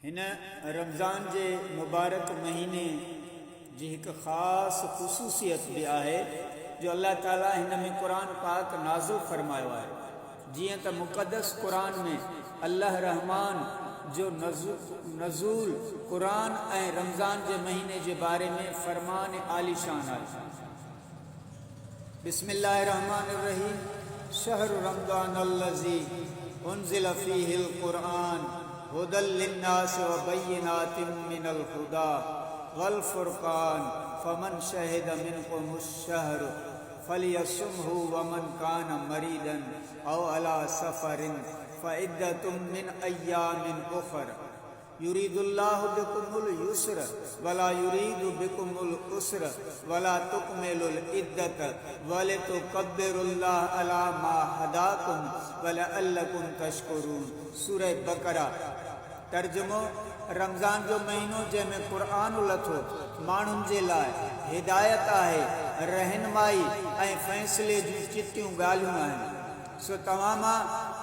हिन रमज़ान जे मुबारक महीने जी एक ख़ासि ख़ुसूसियत भी आहे जो अल्लाह ताला हिन में क़ुरान पाक नाज़िल फ़रमायो आहे। जीअं त मुक़दस क़ुरान में अल्लाह रहमान जो नज़ूल क़ुरान ऐं रमज़ान जे महीने जे बारे में फ़रमान आलिशान आहे। बिस्मिल्लाहिर्रहमानिर्रहीम। शहरु रमज़ानल्लज़ी उन्ज़िल फ़ीहिल क़ुरआन हुदल लिन्नास व बय्यिनातिम मिनल हुदा वल फ़ुरक़ान फ़मन शहिद मिनकुमुश्शहर फ़लियसुमहु वमन कान मरीदन औ अला सफ़रिन फ़इद्दतुम मिन अय्यामिन उख़र युरीदुल्लाहु बिकुमुल युस्र वला युरीदु बिकुमुल उस्र वला तुकमिलुल इद्दत वलितुकब्बिरुल्लाह अला मा हदाकुम वलअल्लकुम तशकुरून। सूरह बकरा। तर्जुमो। रमज़ान जो महीनो जंहिंमें क़ुरान लथो माण्हुनि जे लाइ हिदायत आहे, रहनुमाई ऐं फ़ैसिले जूं चिटियूं ॻाल्हियूं आहिनि। सो तव्हां मां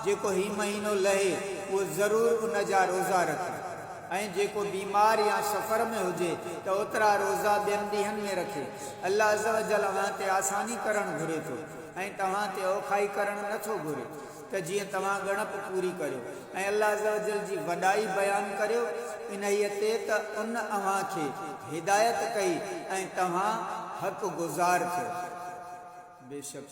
जेको ही महीनो लहे उहो ज़रूरु उन जा रोज़ा रखे ऐं जेको बीमार या सफ़र में हुजे त ओतिरा रोज़ा ॿियनि ॾींहंनि में रखे। अल्लाह अज़्ज़ व जल अव्हां ते आसानी करणु घुरे थो ऐं तव्हां ते औखाई करणु नथो घुरे त जीअं तव्हां ॻणप पूरी करियो ऐं अल्लाह अज़्ज़ व जल जी वॾाई बयानु करियो इन्हीअ ते त उन अव्हां खे हिदायत कई ऐं तव्हां हक़ गुज़ार थियो। बेशक